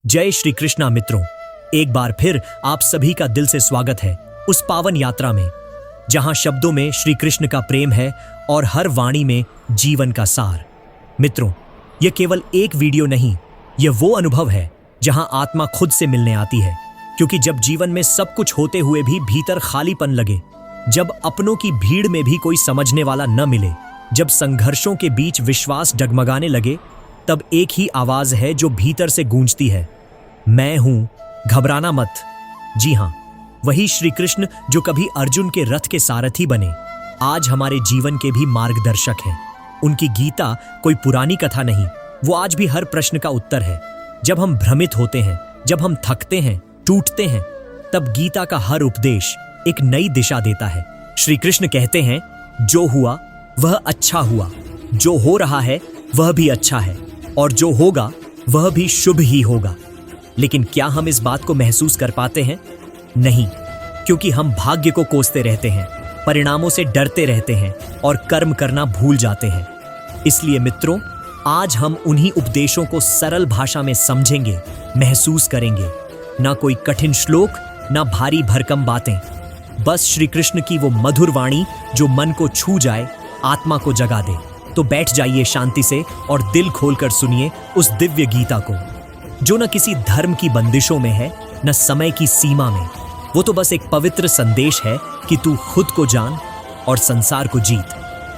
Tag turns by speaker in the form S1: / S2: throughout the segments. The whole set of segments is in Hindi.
S1: जय श्री कृष्णा मित्रों, एक बार फिर आप सभी का दिल से स्वागत है उस पावन यात्रा में जहां शब्दों में श्री कृष्ण का प्रेम है और हर वाणी में जीवन का सार। मित्रों, यह केवल एक वीडियो नहीं, यह वो अनुभव है जहां आत्मा खुद से मिलने आती है। क्योंकि जब जीवन में सब कुछ होते हुए भी भीतर खालीपन लगे, जब अपनों की भीड़ में भी कोई समझने वाला न मिले, जब संघर्षों के बीच विश्वास डगमगाने लगे, तब एक ही आवाज है जो भीतर से गूंजती है, मैं हूं, घबराना मत। जी हां, वही श्री कृष्ण जो कभी अर्जुन के रथ के सारथी बने, आज हमारे जीवन के भी मार्गदर्शक हैं। उनकी गीता कोई पुरानी कथा नहीं, वो आज भी हर प्रश्न का उत्तर है। जब हम भ्रमित होते हैं, जब हम थकते हैं, टूटते हैं, तब गीता का हर उपदेश एक नई दिशा देता है। श्री कृष्ण कहते हैं, जो हुआ वह अच्छा हुआ, जो हो रहा है वह भी अच्छा है, और जो होगा वह भी शुभ ही होगा। लेकिन क्या हम इस बात को महसूस कर पाते हैं? नहीं, क्योंकि हम भाग्य को कोसते रहते हैं, परिणामों से डरते रहते हैं और कर्म करना भूल जाते हैं। इसलिए मित्रों, आज हम उन्हीं उपदेशों को सरल भाषा में समझेंगे, महसूस करेंगे। ना कोई कठिन श्लोक, ना भारी भरकम बातें, बस श्री कृष्ण की वो मधुर वाणी जो मन को छू जाए, आत्मा को जगा दे। तो बैठ जाइए शांति से और दिल खोलकर सुनिए उस दिव्य गीता को, जो न किसी धर्म की बंदिशों में है, न समय की सीमा में। वो तो बस एक पवित्र संदेश है कि तू खुद को जान और संसार को जीत।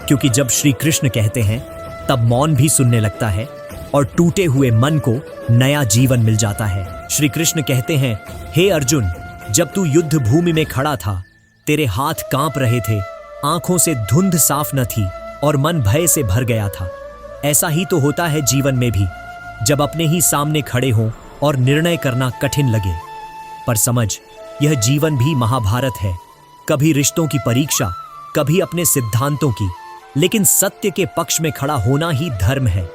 S1: क्योंकि जब श्री कृष्ण कहते हैं, तब मौन भी सुनने लगता है और टूटे हुए मन को नया जीवन मिल जाता है। श्री कृष्ण कहते हैं, हे अर्जुन, जब तू युद्ध भूमि में खड़ा था, तेरे हाथ कांप रहे थे, आंखों से धुंध साफ न थी और मन भय से भर गया था। ऐसा ही तो होता है जीवन में भी, जब अपने ही सामने खड़े हों और निर्णय करना कठिन लगे। पर समझ, यह जीवन भी महाभारत है, कभी रिश्तों की परीक्षा, कभी अपने सिद्धांतों की, लेकिन सत्य के पक्ष में खड़ा होना ही धर्म है।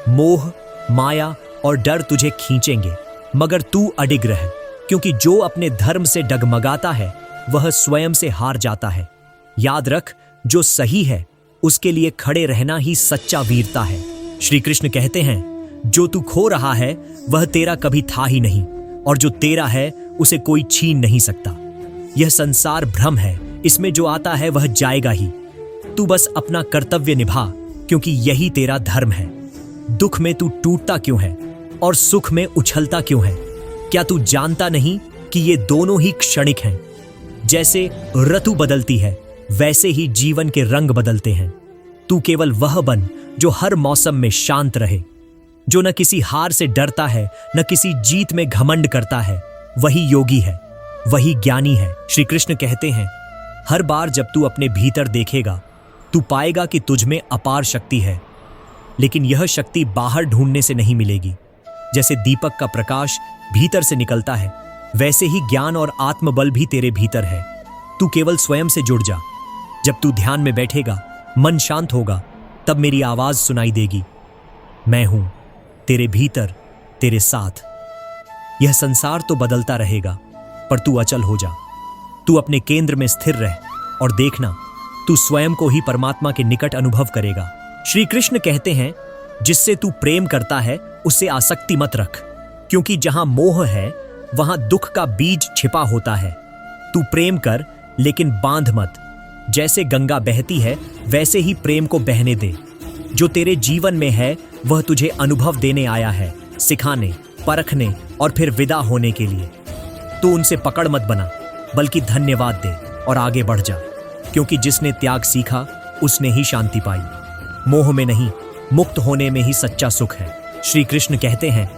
S1: मोह, माया और डर तुझे खींचेंगे, मगर तू अडिग रह, क्योंकि जो अपने धर्म से डगमगाता है वह स्वयं से हार जाता है। याद रख, जो सही है उसके लिए खड़े रहना ही सच्चा वीरता है। श्री कृष्ण कहते हैं, जो तू खो रहा है वह तेरा कभी था ही नहीं, और जो तेरा है उसे कोई छीन नहीं सकता। यह संसार भ्रम है, इसमें जो आता है वह जाएगा ही। तू बस अपना कर्तव्य निभा, क्योंकि यही तेरा धर्म है। दुख में तू टूटता क्यों है और सुख में उछलता क्यों है? क्या तू जानता नहीं कि ये दोनों ही क्षणिक हैं? जैसे ऋतु बदलती है, वैसे ही जीवन के रंग बदलते हैं। तू केवल वह बन जो हर मौसम में शांत रहे, जो न किसी हार से डरता है, न किसी जीत में घमंड करता है। वही योगी है, वही ज्ञानी है। श्री कृष्ण कहते हैं, हर बार जब तू अपने भीतर देखेगा, तू पाएगा कि तुझ में अपार शक्ति है। लेकिन यह शक्ति बाहर ढूंढने से नहीं मिलेगी। जैसे दीपक का प्रकाश भीतर से निकलता है, वैसे ही ज्ञान और आत्मबल भी तेरे भीतर है। तू केवल स्वयं से जुड़ जा। जब तू ध्यान में बैठेगा, मन शांत होगा, तब मेरी आवाज सुनाई देगी, मैं हूं तेरे भीतर, तेरे साथ। यह संसार तो बदलता रहेगा, पर तू अचल हो जा। तू अपने केंद्र में स्थिर रह और देखना, तू स्वयं को ही परमात्मा के निकट अनुभव करेगा। श्री कृष्ण कहते हैं, जिससे तू प्रेम करता है उससे आसक्ति मत रख, क्योंकि जहां मोह है वहां दुख का बीज छिपा होता है। तू प्रेम कर, लेकिन बांध मत। जैसे गंगा बहती है, वैसे ही प्रेम को बहने दे। जो तेरे जीवन में है वह तुझे अनुभव देने आया है, सिखाने, परखने और फिर विदा होने के लिए। तू उनसे पकड़ मत बना, बल्कि धन्यवाद दे और आगे बढ़ जा, क्योंकि जिसने त्याग सीखा उसने ही शांति पाई। मोह में नहीं, मुक्त होने में ही सच्चा सुख है। श्री कृष्ण कहते हैं,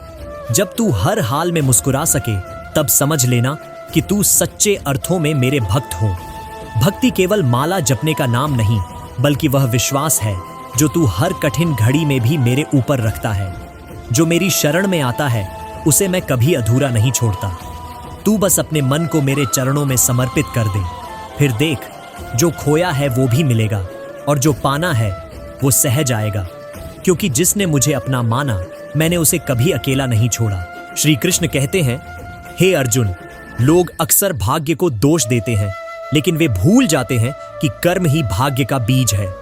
S1: जब तू हर हाल में मुस्कुरा सके, तब समझ लेना कि तू सच्चे अर्थों में मेरे भक्त हो। भक्ति केवल माला जपने का नाम नहीं, बल्कि वह विश्वास है जो तू हर कठिन घड़ी में भी मेरे ऊपर रखता है। जो मेरी शरण में आता है उसे मैं कभी अधूरा नहीं छोड़ता। तू बस अपने मन को मेरे चरणों में समर्पित कर दे, फिर देख, जो खोया है वो भी मिलेगा, और जो पाना है वो सहज आएगा। क्योंकि जिसने मुझे अपना माना, मैंने उसे कभी अकेला नहीं छोड़ा। श्री कृष्ण कहते हैं, हे अर्जुन, लोग अक्सर भाग्य को दोष देते हैं, लेकिन वे भूल जाते हैं कि कर्म ही भाग्य का बीज है।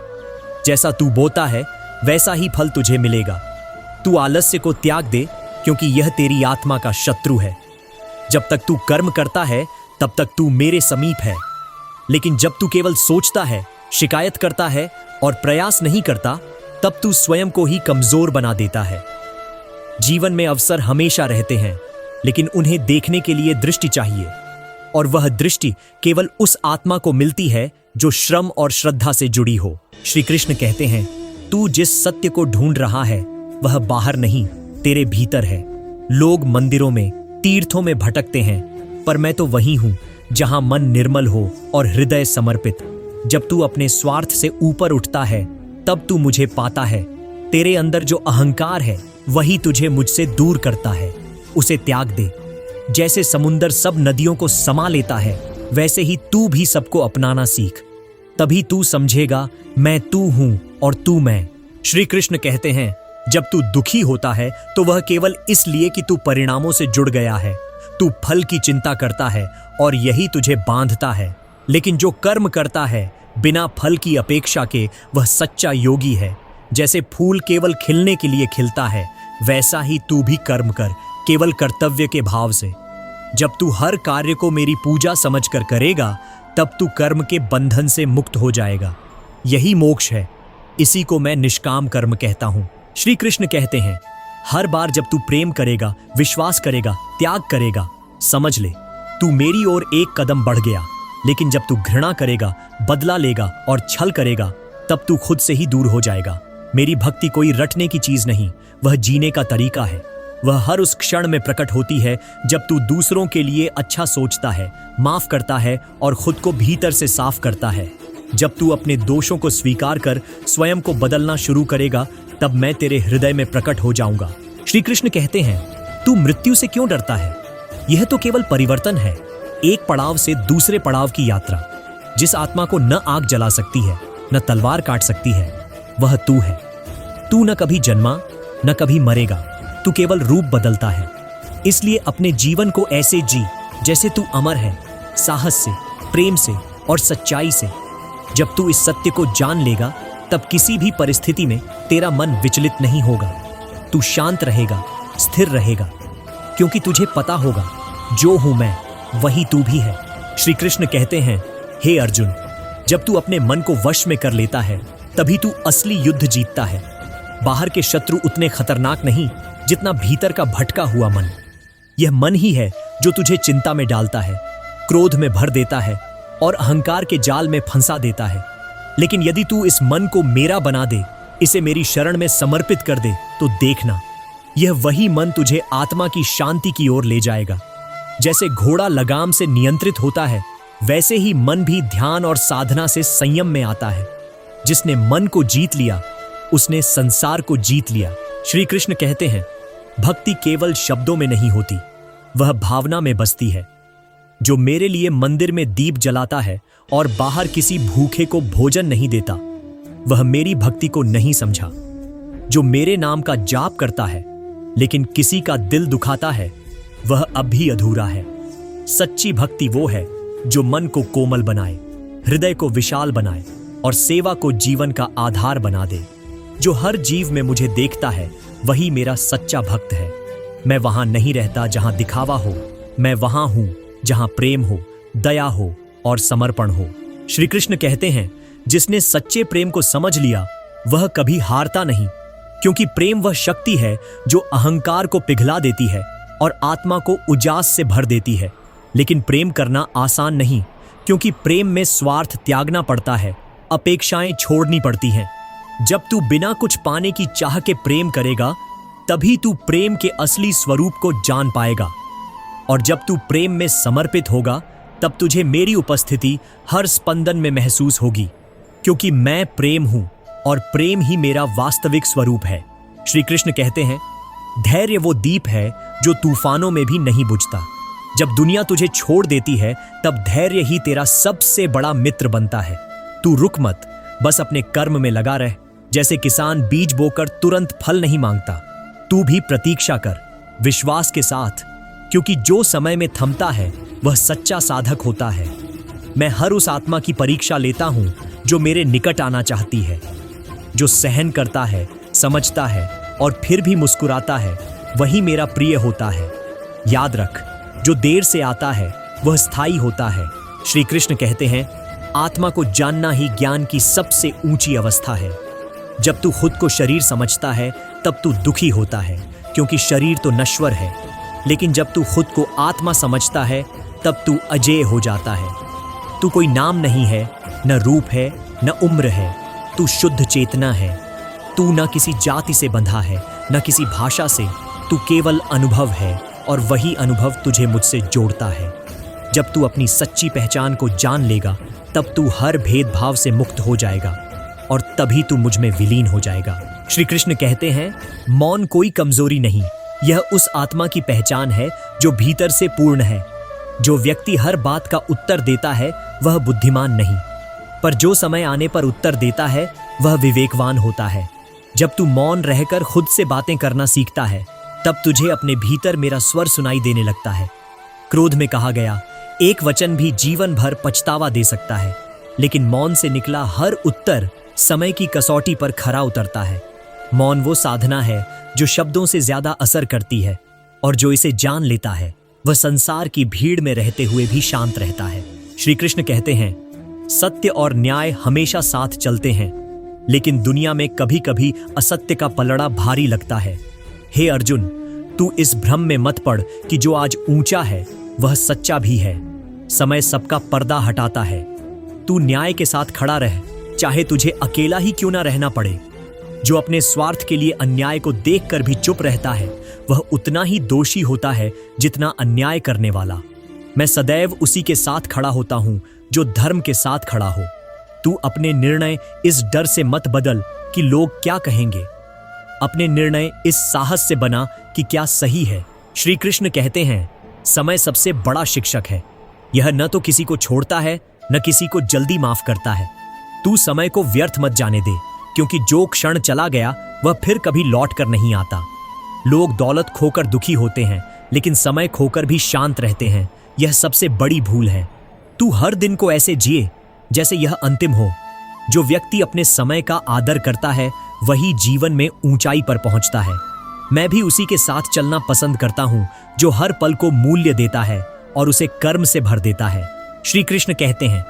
S1: जैसा तू बोता है वैसा ही फल तुझे मिलेगा। तू आलस्य को त्याग दे, क्योंकि यह तेरी आत्मा का शत्रु है। जब तक तू कर्म करता है तब तक तू मेरे समीप है, लेकिन जब तू केवल सोचता है, शिकायत करता है और प्रयास नहीं करता, तब तू स्वयं को ही कमजोर बना देता है। जीवन में अवसर हमेशा रहते हैं, लेकिन उन्हें देखने के लिए दृष्टि चाहिए, और वह दृष्टि केवल उस आत्मा को मिलती है जो श्रम और श्रद्धा से जुड़ी हो। श्री कृष्ण कहते हैं, तू जिस सत्य को ढूंढ रहा है वह बाहर नहीं, तेरे भीतर है। लोग मंदिरों में, तीर्थों में भटकते हैं, पर मैं तो वही हूं जहां मन निर्मल हो और हृदय समर्पित। जब तू अपने स्वार्थ से ऊपर उठता है तब तू मुझे पाता है। तेरे अंदर जो अहंकार है वही तुझे मुझसे दूर करता है। उसे त्याग दे। जैसे समुंदर सब नदियों को समा लेता है, वैसे ही तू भी सबको अपनाना सीख। तभी तू समझेगा मैं तू हूं और तू मैं। श्री कृष्ण कहते हैं, जब तू दुखी होता है तो वह केवल इसलिए कि तू परिणामों से जुड़ गया है। तू फल की चिंता करता है और यही तुझे बांधता है। लेकिन जो कर्म करता है बिना फल की अपेक्षा के, वह सच्चा योगी है। जैसे फूल केवल खिलने के लिए खिलता है, वैसा ही तू भी कर्म कर, केवल कर्तव्य के भाव से। जब तू हर कार्य को मेरी पूजा समझकर करेगा, तब तू कर्म के बंधन से मुक्त हो जाएगा। यही मोक्ष है। इसी को मैं निष्काम कर्म कहता हूं। श्री कृष्ण कहते हैं, हर बार जब तू प्रेम करेगा, विश्वास करेगा, त्याग करेगा, समझ ले तू मेरी ओर एक कदम बढ़ गया। लेकिन जब तू घृणा करेगा, बदला लेगा और छल करेगा, तब तू खुद से ही दूर हो जाएगा। मेरी भक्ति कोई रटने की चीज नहीं, वह जीने का तरीका है। वह हर उस क्षण में प्रकट होती है जब तू दूसरों के लिए अच्छा सोचता है, माफ करता है और खुद को भीतर से साफ करता है। जब तू अपने दोषों को स्वीकार कर स्वयं को बदलना शुरू करेगा, तब मैं तेरे हृदय में प्रकट हो जाऊंगा। श्री कृष्ण कहते हैं, तू मृत्यु से क्यों डरता है? यह तो केवल परिवर्तन है, एक पड़ाव से दूसरे पड़ाव की यात्रा। जिस आत्मा को न आग जला सकती है, न तलवार काट सकती है, वह तू है। तू न कभी जन्मा, न कभी मरेगा। तू केवल रूप बदलता है। इसलिए अपने जीवन को ऐसे जी जैसे तू अमर है, साहस से, प्रेम से और सच्चाई से। जब तू इस सत्य को जान लेगा, तब किसी भी परिस्थिति में तेरा मन विचलित नहीं होगा। तू शांत रहेगा, स्थिर रहेगा, क्योंकि तुझे पता होगा जो हूं मैं वही तू भी है। श्री कृष्ण कहते हैं, हे अर्जुन, जब तू अपने मन को वश में कर लेता है, तभी तू असली युद्ध जीतता है। बाहर के शत्रु उतने खतरनाक नहीं जितना भीतर का भटका हुआ मन। यह मन ही है जो तुझे चिंता में डालता है, क्रोध में भर देता है और अहंकार के जाल में फंसा देता है। लेकिन यदि तू इस मन को मेरा बना दे, इसे मेरी शरण में समर्पित कर दे, तो देखना, यह वही मन तुझे आत्मा की शांति की ओर ले जाएगा। जैसे घोड़ा लगाम से नियंत्रित होता है, वैसे ही मन भी ध्यान और साधना से संयम में आता है। जिसने मन को जीत लिया, उसने संसार को जीत लिया। श्री कृष्ण कहते हैं, भक्ति केवल शब्दों में नहीं होती, वह भावना में बसती है। जो मेरे लिए मंदिर में दीप जलाता है और बाहर किसी भूखे को भोजन नहीं देता, वह मेरी भक्ति को नहीं समझा। जो मेरे नाम का जाप करता है लेकिन किसी का दिल दुखाता है, वह अब भी अधूरा है। सच्ची भक्ति वो है जो मन को कोमल बनाए, हृदय को विशाल बनाए और सेवा को जीवन का आधार बना दे। जो हर जीव में मुझे देखता है, वही मेरा सच्चा भक्त है। मैं वहां नहीं रहता जहां दिखावा हो, मैं वहां हूं जहां प्रेम हो, दया हो और समर्पण हो। श्री कृष्ण कहते हैं, जिसने सच्चे प्रेम को समझ लिया, वह कभी हारता नहीं, क्योंकि प्रेम वह शक्ति है जो अहंकार को पिघला देती है और आत्मा को उजास से भर देती है। लेकिन प्रेम करना आसान नहीं, क्योंकि प्रेम में स्वार्थ त्यागना पड़ता है, अपेक्षाएं छोड़नी पड़ती हैं। जब तू बिना कुछ पाने की चाह के प्रेम करेगा, तभी तू प्रेम के असली स्वरूप को जान पाएगा। और जब तू प्रेम में समर्पित होगा, तब तुझे मेरी उपस्थिति हर स्पंदन में महसूस होगी, क्योंकि मैं प्रेम हूं और प्रेम ही मेरा वास्तविक स्वरूप है। श्री कृष्ण कहते हैं, धैर्य वो दीप है जो तूफानों में भी नहीं बुझता। जब दुनिया तुझे छोड़ देती है, तब धैर्य ही तेरा सबसे बड़ा मित्र बनता है। तू रुक मत, बस अपने कर्म में लगा रह। जैसे किसान बीज बोकर तुरंत फल नहीं मांगता, तू भी प्रतीक्षा कर विश्वास के साथ, क्योंकि जो समय में थमता है वह सच्चा साधक होता है। मैं हर उस आत्मा की परीक्षा लेता हूं जो मेरे निकट आना चाहती है। जो सहन करता है, समझता है और फिर भी मुस्कुराता है, वही मेरा प्रिय होता है। याद रख, जो देर से आता है वह स्थायी होता है। श्री कृष्ण कहते हैं, आत्मा को जानना ही ज्ञान की सबसे ऊंची अवस्था है। जब तू खुद को शरीर समझता है तब तू दुखी होता है, क्योंकि शरीर तो नश्वर है। लेकिन जब तू खुद को आत्मा समझता है तब तू अजेय हो जाता है। तू कोई नाम नहीं है, न रूप है, न उम्र है। तू शुद्ध चेतना है। तू न किसी जाति से बंधा है, न किसी भाषा से। तू केवल अनुभव है और वही अनुभव तुझे मुझसे जोड़ता है। जब तू अपनी सच्ची पहचान को जान लेगा तब तू हर भेदभाव से मुक्त हो जाएगा और तभी तू मुझ में विलीन हो जाएगा। श्री कृष्ण कहते हैं, मौन कोई कमजोरी नहीं, यह उस आत्मा की पहचान है जो भीतर से पूर्ण है। जो व्यक्ति हर बात का उत्तर देता है वह बुद्धिमान नहीं, पर जो समय आने पर उत्तर देता है वह विवेकवान होता है। जब तू मौन रहकर खुद से बातें करना सीखता है तब तुझे अपने भीतर मेरा स्वर सुनाई देने लगता है। क्रोध में कहा गया एक वचन भी जीवन भर पछतावा दे सकता है, लेकिन मौन से निकला हर उत्तर समय की कसौटी पर खरा उतरता है। मौन वो साधना है जो शब्दों से ज्यादा असर करती है, और जो इसे जान लेता है वह संसार की भीड़ में रहते हुए भी शांत रहता है। श्री कृष्ण कहते हैं, सत्य और न्याय हमेशा साथ चलते हैं, लेकिन दुनिया में कभी कभी असत्य का पलड़ा भारी लगता है। हे अर्जुन, तू इस भ्रम में मत पड़ कि जो आज ऊंचा है वह सच्चा भी है। समय सबका पर्दा हटाता है। तू न्याय के साथ खड़ा रह, चाहे तुझे अकेला ही क्यों ना रहना पड़े। जो अपने स्वार्थ के लिए अन्याय को देखकर भी चुप रहता है वह उतना ही दोषी होता है जितना अन्याय करने वाला। मैं सदैव उसी के साथ खड़ा होता हूं जो धर्म के साथ खड़ा हो। तू अपने निर्णय इस डर से मत बदल कि लोग क्या कहेंगे। अपने निर्णय इस साहस से बना कि क्या सही है। श्री कृष्ण कहते हैं, समय सबसे बड़ा शिक्षक है। यह न तो किसी को छोड़ता है न किसी को जल्दी माफ करता है। तू समय को व्यर्थ मत जाने दे, क्योंकि जो क्षण चला गया वह फिर कभी लौट कर नहीं आता। लोग दौलत खोकर दुखी होते हैं, लेकिन समय खोकर भी शांत रहते हैं। यह सबसे बड़ी भूल है। तू हर दिन को ऐसे जिए जैसे यह अंतिम हो। जो व्यक्ति अपने समय का आदर करता है वही जीवन में ऊंचाई पर पहुंचता है। मैं भी उसी के साथ चलना पसंद करता हूं जो हर पल को मूल्य देता है और उसे कर्म से भर देता है। श्री कृष्ण कहते हैं,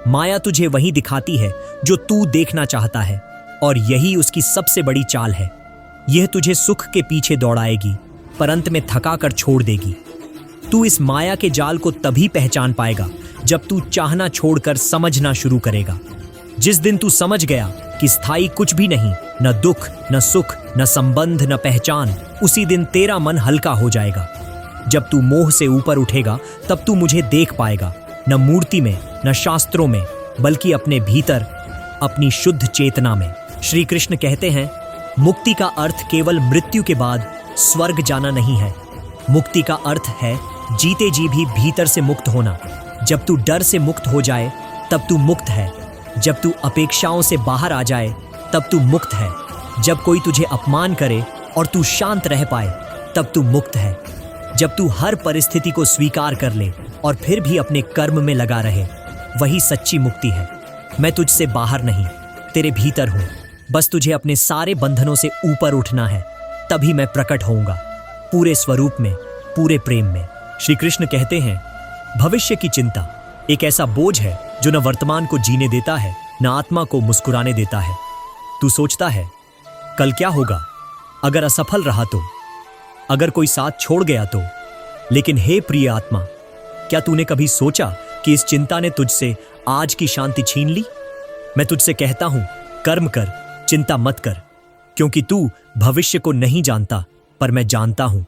S1: माया तुझे वही दिखाती है जो तू देखना चाहता है, और यही उसकी सबसे बड़ी चाल है। यह तुझे सुख के पीछे दौड़ाएगी, पर अंत में थका कर छोड़ देगी। तू इस माया के जाल को तभी पहचान पाएगा जब तू चाहना छोड़कर समझना शुरू करेगा। जिस दिन तू समझ गया कि स्थायी कुछ भी नहीं, न दुख, न सुख, न संबंध, न पहचान, उसी दिन तेरा मन हल्का हो जाएगा। जब तू मोह से ऊपर उठेगा तब तू मुझे देख पाएगा, न मूर्ति में, न शास्त्रों में, बल्कि अपने भीतर, अपनी शुद्ध चेतना में। श्री कृष्ण कहते हैं, मुक्ति का अर्थ केवल मृत्यु के बाद स्वर्ग जाना नहीं है। मुक्ति का अर्थ है जीते जी भी भीतर से मुक्त होना। जब तू डर से मुक्त हो जाए तब तू मुक्त है। जब तू अपेक्षाओं से बाहर आ जाए तब तू मुक्त है। जब कोई तुझे अपमान करे और तू शांत रह पाए तब तू मुक्त है। जब तू हर परिस्थिति को स्वीकार कर ले और फिर भी अपने कर्म में लगा रहे, वही सच्ची मुक्ति है। मैं तुझसे बाहर नहीं, तेरे भीतर हूं। बस तुझे अपने सारे बंधनों से ऊपर उठना है, तभी मैं प्रकट होऊंगा, पूरे स्वरूप में, पूरे प्रेम में। श्री कृष्ण कहते हैं, भविष्य की चिंता एक ऐसा बोझ है जो न वर्तमान को जीने देता है, न आत्मा को मुस्कुराने देता है। तू सोचता है, कल क्या होगा, अगर असफल रहा तो, अगर कोई साथ छोड़ गया तो। लेकिन हे प्रिय आत्मा, क्या तूने कभी सोचा कि इस चिंता ने तुझसे आज की शांति छीन ली? मैं तुझसे कहता हूं, कर्म कर, चिंता मत कर, क्योंकि तू भविष्य को नहीं जानता, पर मैं जानता हूं।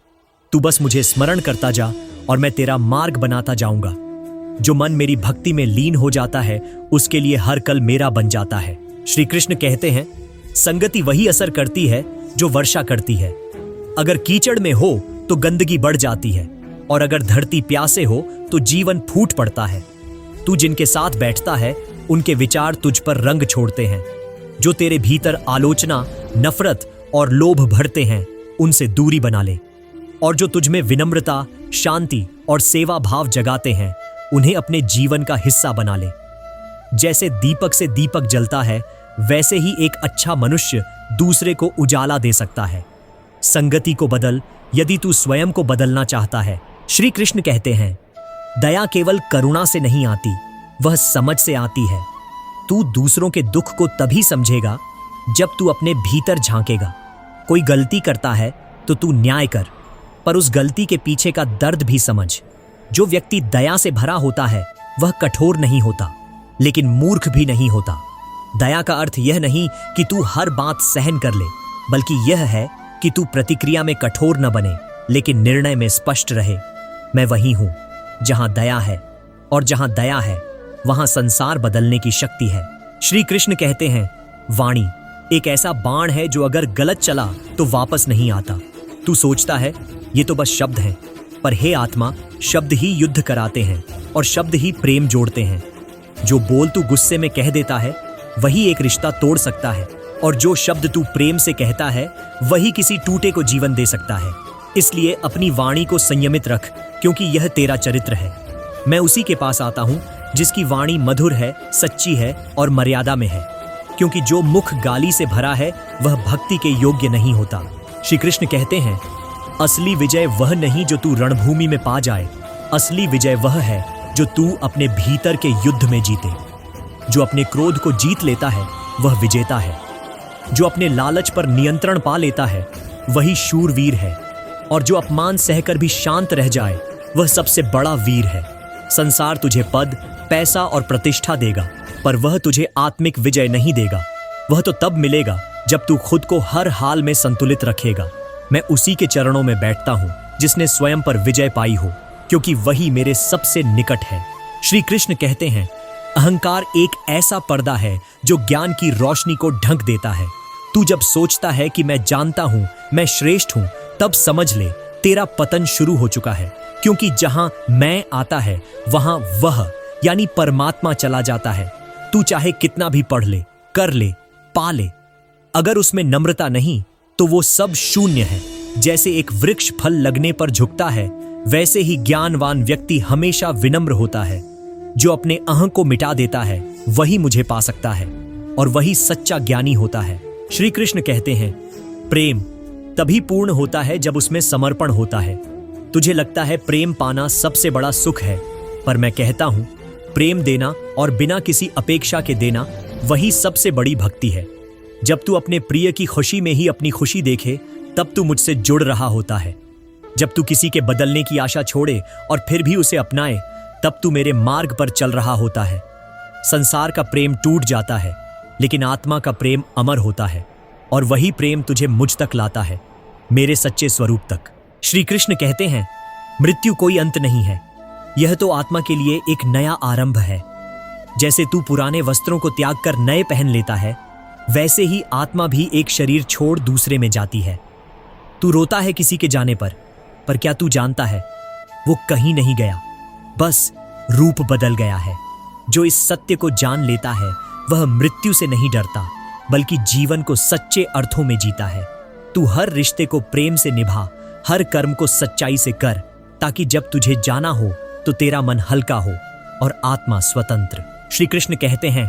S1: तू बस मुझे स्मरण करता जा और मैं तेरा मार्ग बनाता जाऊंगा। जो मन मेरी भक्ति में लीन हो जाता है उसके लिए हर कल मेरा बन जाता है। श्री कृष्ण कहते हैं, संगति वही असर करती है जो वर्षा करती है। अगर कीचड़ में हो तो गंदगी बढ़ जाती है, और अगर धरती प्यासे हो तो जीवन फूट पड़ता है। तू जिनके साथ बैठता है उनके विचार तुझ पर रंग छोड़ते हैं। जो तेरे भीतर आलोचना, नफरत और लोभ भरते हैं उनसे दूरी बना ले, और जो तुझ में विनम्रता, शांति और सेवा भाव जगाते हैं उन्हें अपने जीवन का हिस्सा बना ले। जैसे दीपक से दीपक जलता है, वैसे ही एक अच्छा मनुष्य दूसरे को उजाला दे सकता है। संगति को बदल यदि तू स्वयं को बदलना चाहता है। श्री कृष्ण कहते हैं, दया केवल करुणा से नहीं आती, वह समझ से आती है। तू दूसरों के दुख को तभी समझेगा जब तू अपने भीतर झांकेगा। कोई गलती करता है तो तू न्याय कर, पर उस गलती के पीछे का दर्द भी समझ। जो व्यक्ति दया से भरा होता है वह कठोर नहीं होता, लेकिन मूर्ख भी नहीं होता। दया का अर्थ यह नहीं कि तू हर बात सहन कर ले, बल्कि यह है कि तू प्रतिक्रिया में कठोर न बने, लेकिन निर्णय में स्पष्ट रहे। मैं वही हूं जहां दया है, और जहां दया है वहां संसार बदलने की शक्ति है। श्री कृष्ण कहते हैं, वाणी एक ऐसा बाण है जो अगर गलत चला तो वापस नहीं आता। तू सोचता है ये तो बस शब्द हैं, पर हे आत्मा, शब्द ही युद्ध कराते हैं और शब्द ही प्रेम जोड़ते हैं। जो बोल तू गुस्से में कह देता है वही एक रिश्ता तोड़ सकता है, और जो शब्द तू प्रेम से कहता है वही किसी टूटे को जीवन दे सकता है। इसलिए अपनी वाणी को संयमित रख, क्योंकि यह तेरा चरित्र है। मैं उसी के पास आता हूं जिसकी वाणी मधुर है, सच्ची है और मर्यादा में है, क्योंकि जो मुख गाली से भरा है वह भक्ति के योग्य नहीं होता। श्री कृष्ण कहते हैं, असली विजय वह नहीं जो तू रणभूमि में पा जाए, असली विजय वह है जो तू अपने भीतर के युद्ध में जीते। जो अपने क्रोध को जीत लेता है वह विजेता है। जो अपने लालच पर नियंत्रण पा लेता है वही शूरवीर है, और जो अपमान सहकर भी शांत रह जाए वह सबसे बड़ा वीर है। संसार तुझे पद, पैसा और प्रतिष्ठा देगा, पर वह तुझे आत्मिक विजय नहीं देगा। वह तो तब मिलेगा जब तू खुद को हर हाल में संतुलित रखेगा। मैं उसी के चरणों में बैठता हूं जिसने स्वयं पर विजय पाई हो, क्योंकि वही मेरे सबसे निकट है। श्री कृष्ण कहते हैं, अहंकार एक ऐसा पर्दा है जो ज्ञान की रोशनी को ढक देता है। तू जब सोचता है कि मैं जानता हूं, मैं श्रेष्ठ हूं, तब समझ ले तेरा पतन शुरू हो चुका है, क्योंकि जहां मैं आता है वहां वह यानी परमात्मा चला जाता है। तू चाहे कितना भी पढ़ ले, कर ले, पा ले, अगर उसमें नम्रता नहीं तो वो सब शून्य है। जैसे एक वृक्ष फल लगने पर झुकता है, वैसे ही ज्ञानवान व्यक्ति हमेशा विनम्र होता है। जो अपने अहं को मिटा देता है वही मुझे पा सकता है, और वही सच्चा ज्ञानी होता है। श्री कृष्ण कहते हैं, प्रेम तभी पूर्ण होता है जब उसमें समर्पण होता है। तुझे लगता है प्रेम पाना सबसे बड़ा सुख है, पर मैं कहता हूं, प्रेम देना और बिना किसी अपेक्षा के देना वही सबसे बड़ी भक्ति है। जब तू अपने प्रिय की खुशी में ही अपनी खुशी देखे, तब तू मुझसे जुड़ रहा होता है। जब तू किसी के बदलने की आशा छोड़े और फिर भी उसे अपनाए, तब तू मेरे मार्ग पर चल रहा होता है। संसार का प्रेम टूट जाता है, लेकिन आत्मा का प्रेम अमर होता है, और वही प्रेम तुझे मुझ तक लाता है, मेरे सच्चे स्वरूप तक। श्री कृष्ण कहते हैं, मृत्यु कोई अंत नहीं है, यह तो आत्मा के लिए एक नया आरंभ है। जैसे तू पुराने वस्त्रों को त्याग कर नए पहन लेता है, वैसे ही आत्मा भी एक शरीर छोड़ दूसरे में जाती है। तू रोता है किसी के जाने पर क्या तू जानता है वो कहीं नहीं गया, बस रूप बदल गया है। जो इस सत्य को जान लेता है वह मृत्यु से नहीं डरता, बल्कि जीवन को सच्चे अर्थों में जीता है। तू हर रिश्ते को प्रेम से निभा, हर कर्म को सच्चाई से कर, ताकि जब तुझे जाना हो तो तेरा मन हल्का हो और आत्मा स्वतंत्र। श्री कृष्ण कहते हैं,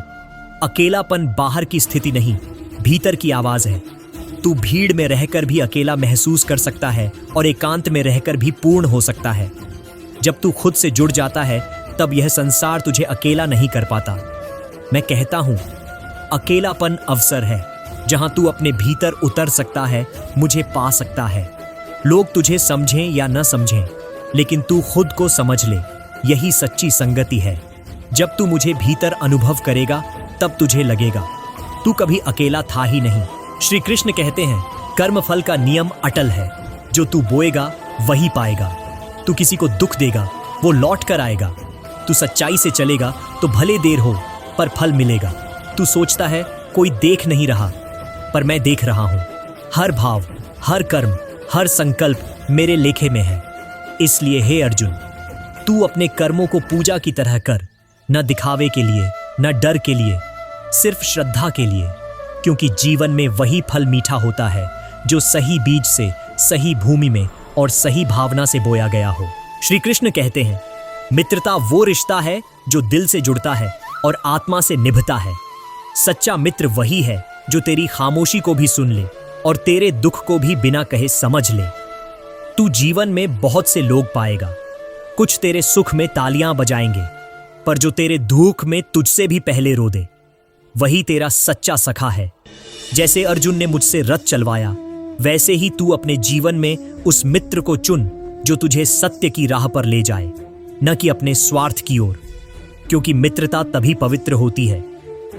S1: अकेलापन बाहर की स्थिति नहीं, भीतर की आवाज है। तू भीड़ में रहकर भी अकेला महसूस कर सकता है और एकांत में रहकर भी पूर्ण हो सकता है। जब तू खुद से जुड़ जाता है तब यह संसार तुझे अकेला नहीं कर पाता। मैं कहता हूं, अकेलापन अवसर है जहां तू अपने भीतर उतर सकता है, मुझे पा सकता है। लोग तुझे समझें या न समझें, लेकिन तू खुद को समझ ले, यही सच्ची संगति है। जब तू मुझे भीतर अनुभव करेगा तब तुझे लगेगा तू कभी अकेला था ही नहीं। श्री कृष्ण कहते हैं, कर्मफल का नियम अटल है, जो तू बोएगा वही पाएगा। तू किसी को दुख देगा वो लौट कर आएगा। तू सच्चाई से चलेगा तो भले देर हो पर फल मिलेगा। तू सोचता है कोई देख नहीं रहा, पर मैं देख रहा हूं। हर भाव, हर कर्म, हर संकल्प मेरे लेखे में है। इसलिए हे अर्जुन, तू अपने कर्मों को पूजा की तरह कर, न दिखावे के लिए, न डर के लिए, सिर्फ श्रद्धा के लिए, क्योंकि जीवन में वही फल मीठा होता है जो सही बीज से, सही भूमि में और सही भावना से बोया गया हो। श्री कृष्ण कहते हैं, मित्रता वो रिश्ता है जो दिल से जुड़ता है और आत्मा से निभता है। सच्चा मित्र वही है जो तेरी खामोशी को भी सुन ले और तेरे दुख को भी बिना कहे समझ ले। तू जीवन में बहुत से लोग पाएगा, कुछ तेरे सुख में तालियां बजाएंगे, पर जो तेरे दुख में तुझसे भी पहले रो दे वही तेरा सच्चा सखा है। जैसे अर्जुन ने मुझसे रथ चलवाया, वैसे ही तू अपने जीवन में उस मित्र को चुन जो तुझे सत्य की राह पर ले जाए, न कि अपने स्वार्थ की ओर। क्योंकि मित्रता तभी पवित्र होती है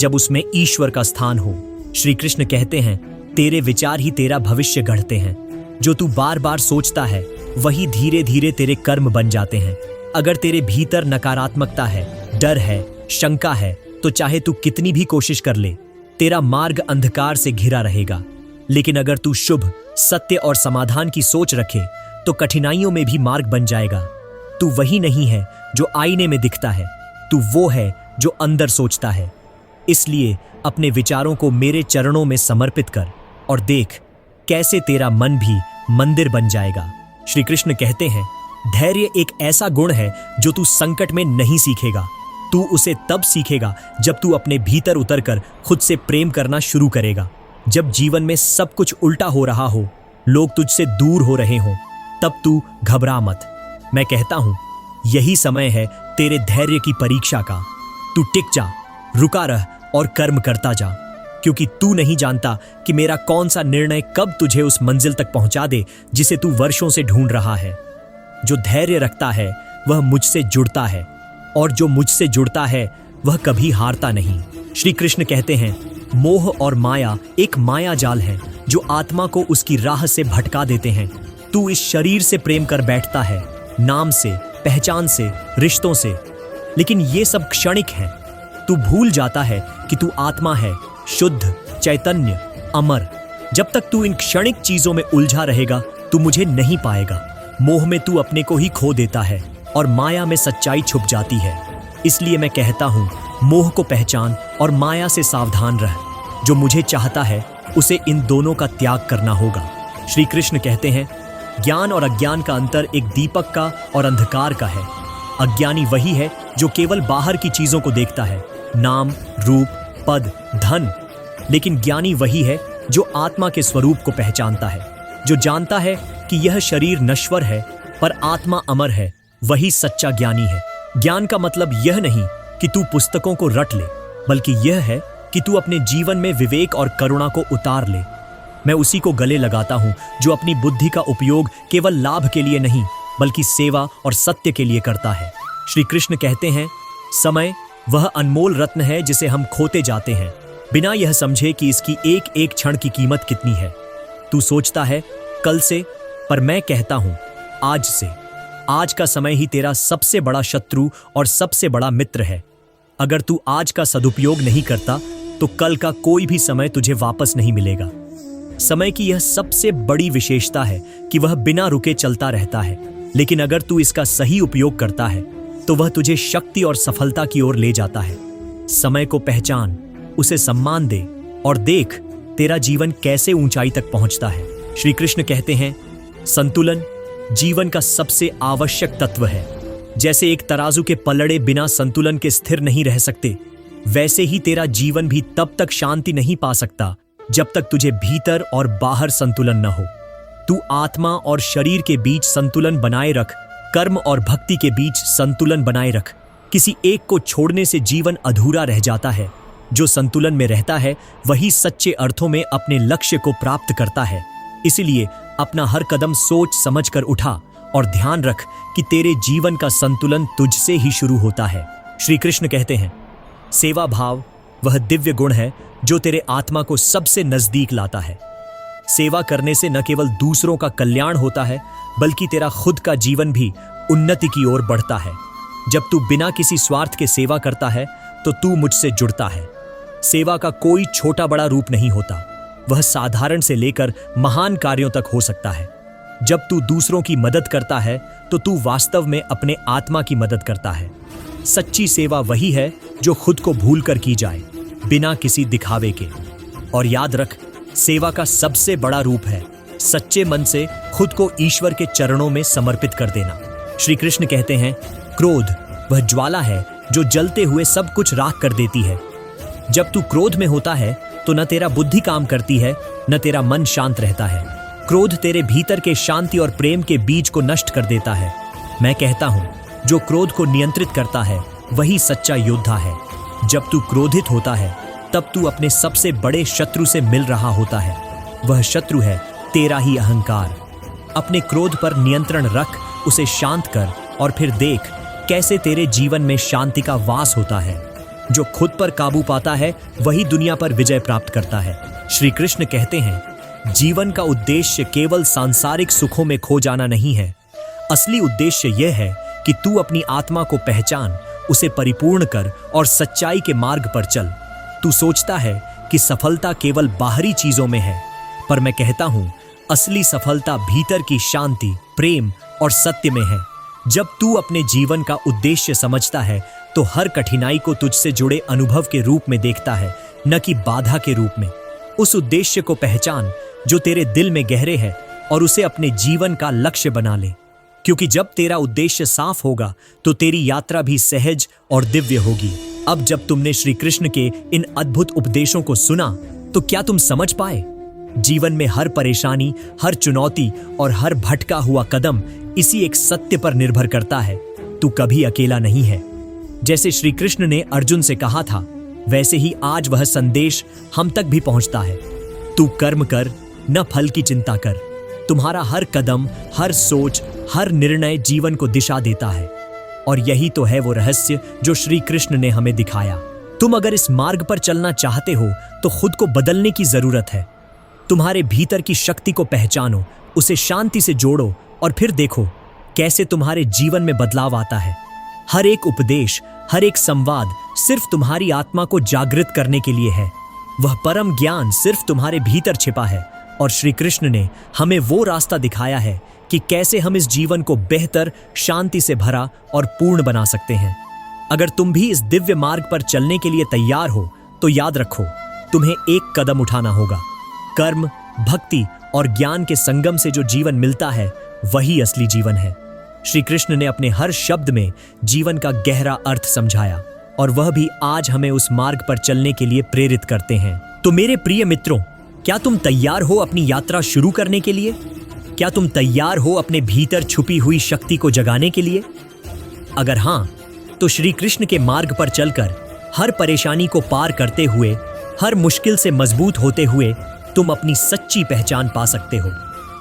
S1: जब उसमें ईश्वर का स्थान हो। श्री कृष्ण कहते हैं, तेरे विचार ही तेरा भविष्य गढ़ते हैं। जो तू बार बार सोचता है वही धीरे धीरे तेरे कर्म बन जाते हैं। अगर तेरे भीतर नकारात्मकता है, डर है, शंका है, तो चाहे तू कितनी भी कोशिश कर ले, तेरा मार्ग अंधकार से घिरा रहेगा। लेकिन अगर तू शुभ, सत्य और समाधान की सोच रखे तो कठिनाइयों में भी मार्ग बन जाएगा। तू वही नहीं है जो आईने में दिखता है, तू वो है जो अंदर सोचता है। इसलिए अपने विचारों को मेरे चरणों में समर्पित कर और देख कैसे तेरा मन भी मंदिर बन जाएगा। श्री कृष्ण कहते हैं, धैर्य एक ऐसा गुण है जो तू संकट में नहीं सीखेगा। तू उसे तब सीखेगा जब तू अपने भीतर उतरकर खुद से प्रेम करना शुरू करेगा। जब जीवन में सब कुछ उल्टा हो रहा हो, लोग तुझसे दूर हो रहे हों, तब तू घबरा मत। मैं कहता हूं, यही समय है तेरे धैर्य की परीक्षा का। तू टिक जा, रुका रह और कर्म करता जा, क्योंकि तू नहीं जानता कि मेरा कौन सा निर्णय कब तुझे उस मंजिल तक पहुंचा दे जिसे तू वर्षों से ढूंढ रहा है। जो धैर्य रखता है वह मुझसे जुड़ता है, और जो मुझसे जुड़ता है वह कभी हारता नहीं। श्री कृष्ण कहते हैं, मोह और माया एक माया जाल है जो आत्मा को उसकी राह से भटका देते हैं। तू इस शरीर से प्रेम कर बैठता है, नाम से, पहचान से, रिश्तों से, लेकिन ये सब क्षणिक है। तू भूल जाता है कि तू आत्मा है, शुद्ध, चैतन्य, अमर। जब तक तू इन क्षणिक चीजों में उलझा रहेगा तू मुझे नहीं पाएगा। मोह में तू अपने को ही खो देता है और माया में सच्चाई छुप जाती है। इसलिए मैं कहता हूं, मोह को पहचान और माया से सावधान रह। जो मुझे चाहता है उसे इन दोनों का त्याग करना होगा। श्री कृष्ण कहते हैं, ज्ञान और अज्ञान का अंतर एक दीपक का और अंधकार का है। अज्ञानी वही है जो केवल बाहर की चीजों को देखता है, नाम, रूप, पद, धन। लेकिन ज्ञानी वही है जो आत्मा के स्वरूप को पहचानता है, जो जानता है कि यह शरीर नश्वर है पर आत्मा अमर है। वही सच्चा ज्ञानी है। ज्ञान का मतलब यह नहीं कि तू पुस्तकों को रट ले, बल्कि यह है कि तू अपने जीवन में विवेक और करुणा को उतार ले। मैं उसी को गले लगाता हूं जो अपनी बुद्धि का उपयोग केवल लाभ के लिए नहीं बल्कि सेवा और सत्य के लिए करता है। श्री कृष्ण कहते हैं, समय वह अनमोल रत्न है जिसे हम खोते जाते हैं बिना यह समझे कि इसकी एक एक क्षण की कीमत कितनी है। तू सोचता है कल से, पर मैं कहता हूं आज से। आज का समय ही तेरा सबसे बड़ा शत्रु और सबसे बड़ा मित्र है। अगर तू आज का सदुपयोग नहीं करता तो कल का कोई भी समय तुझे वापस नहीं मिलेगा। समय की यह सबसे बड़ी विशेषता है कि वह बिना रुके चलता रहता है, लेकिन अगर तू इसका सही उपयोग करता है तो वह तुझे शक्ति और सफलता की ओर ले जाता है। समय को पहचान, उसे सम्मान दे और देख तेरा जीवन कैसे ऊंचाई तक पहुंचता है। श्री कृष्ण कहते हैं, संतुलन जीवन का सबसे आवश्यक तत्व है। जैसे एक तराजू के पलड़े बिना संतुलन के स्थिर नहीं रह सकते, वैसे ही तेरा जीवन भी तब तक शांति नहीं पा सकता जब तक तुझे भीतर और बाहर संतुलन न हो। तू आत्मा और शरीर के बीच संतुलन बनाए रख, कर्म और भक्ति के बीच संतुलन बनाए रख। किसी एक को छोड़ने से जीवन अधूरा रह जाता है। जो संतुलन में रहता है वही सच्चे अर्थों में अपने लक्ष्य को प्राप्त करता है। इसलिए अपना हर कदम सोच समझ कर उठा और ध्यान रख कि तेरे जीवन का संतुलन तुझसे ही शुरू होता है। श्री कृष्ण कहते हैं, सेवा भाव वह दिव्य गुण है जो तेरे आत्मा को सबसे नजदीक लाता है। सेवा करने से न केवल दूसरों का कल्याण होता है बल्कि तेरा खुद का जीवन भी उन्नति की ओर बढ़ता है। जब तू बिना किसी स्वार्थ के सेवा करता है तो तू मुझसे जुड़ता है। सेवा का कोई छोटा बड़ा रूप नहीं होता, वह साधारण से लेकर महान कार्यों तक हो सकता है। जब तू दूसरों की मदद करता है तो तू वास्तव में अपने आत्मा की मदद करता है। सच्ची सेवा वही है जो खुद को भूल कर की जाए, बिना किसी दिखावे के। और याद रख, सेवा का सबसे बड़ा रूप है सच्चे मन से खुद को ईश्वर के चरणों में समर्पित कर देना। श्री कृष्ण कहते हैं, क्रोध वह ज्वाला है जो जलते हुए सब कुछ राख कर देती है। जब तू क्रोध में होता है तो न तेरा बुद्धि काम करती है, न तेरा मन शांत रहता है। क्रोध तेरे भीतर के शांति और प्रेम के बीज को नष्ट कर देता है। मैं कहता हूं, जो क्रोध को नियंत्रित करता है वही सच्चा योद्धा है। जब तू क्रोधित होता है तब तू अपने सबसे बड़े शत्रु से मिल रहा होता है। वह शत्रु है तेरा ही अहंकार। अपने क्रोध पर नियंत्रण रख, उसे शांत कर और फिर देख कैसे तेरे जीवन में शांति का वास होता है। जो खुद पर काबू पाता है वही दुनिया पर विजय प्राप्त करता है। श्री कृष्ण कहते हैं, जीवन का उद्देश्य केवल सांसारिक सुखों में खो जाना नहीं है। असली उद्देश्य यह है कि तू अपनी आत्मा को पहचान, उसे परिपूर्ण कर और सच्चाई के मार्ग पर चल। तू सोचता है कि सफलता केवल बाहरी चीजों में है, पर मैं कहता हूं, असली सफलता भीतर की शांति, प्रेम और सत्य में है। जब तू अपने जीवन का उद्देश्य समझता है तो हर कठिनाई को तुझसे जुड़े अनुभव के रूप में देखता है, न कि बाधा के रूप में। उस उद्देश्य को पहचान जो तेरे दिल में गहरे है और उसे अपने जीवन का लक्ष्य बना ले। क्योंकि जब तेरा उद्देश्य साफ होगा तो तेरी यात्रा भी सहज और दिव्य होगी। अब जब तुमने श्री कृष्ण के इन अद्भुत उपदेशों को सुना तो क्या तुम समझ पाए? जीवन में हर परेशानी, हर चुनौती और हर भटका हुआ कदम इसी एक सत्य पर निर्भर करता है, तू कभी अकेला नहीं है। जैसे श्री कृष्ण ने अर्जुन से कहा था, वैसे ही आज वह संदेश हम तक भी पहुंचता है। तू कर्म कर, न फल की चिंता कर। तुम्हारा हर कदम, हर सोच, हर निर्णय जीवन को दिशा देता है। और यही तो है वो रहस्य जो श्री कृष्ण ने हमें दिखाया। तुम अगर इस मार्ग पर चलना चाहते हो तो खुद को बदलने की जरूरत है। तुम्हारे भीतर की शक्ति को पहचानो, उसे शांति से जोड़ो और फिर देखो कैसे तुम्हारे जीवन में बदलाव आता है। हर एक उपदेश, हर एक संवाद सिर्फ तुम्हारी आत्मा को जागृत करने के लिए है। वह परम ज्ञान सिर्फ तुम्हारे भीतर छिपा है और श्री कृष्ण ने हमें वो रास्ता दिखाया है कि कैसे हम इस जीवन को बेहतर, शांति से भरा और पूर्ण बना सकते हैं। अगर तुम भी इस दिव्य मार्ग पर चलने के लिए तैयार हो तो याद रखो, तुम्हें एक कदम उठाना होगा। कर्म, भक्ति और ज्ञान के संगम से जो जीवन मिलता है वही असली जीवन है। श्री कृष्ण ने अपने हर शब्द में जीवन का गहरा अर्थ समझाया और वह भी आज हमें उस मार्ग पर चलने के लिए प्रेरित करते हैं। तो मेरे प्रिय मित्रों, क्या तुम तैयार हो अपनी यात्रा शुरू करने के लिए? क्या तुम तैयार हो अपने भीतर छुपी हुई शक्ति को जगाने के लिए? अगर हां, तो श्री कृष्ण के मार्ग पर चलकर हर परेशानी को पार करते हुए, हर मुश्किल से मजबूत होते हुए तुम अपनी सच्ची पहचान पा सकते हो।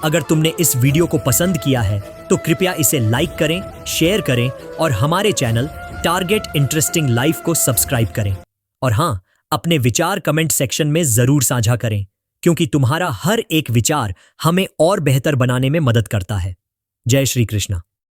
S1: अगर तुमने इस वीडियो को पसंद किया है तो कृपया इसे लाइक करें, शेयर करें और हमारे चैनल टारगेट इंटरेस्टिंग लाइफ को सब्सक्राइब करें। और हां, अपने विचार कमेंट सेक्शन में जरूर साझा करें, क्योंकि तुम्हारा हर एक विचार हमें और बेहतर बनाने में मदद करता है। जय श्री कृष्ण।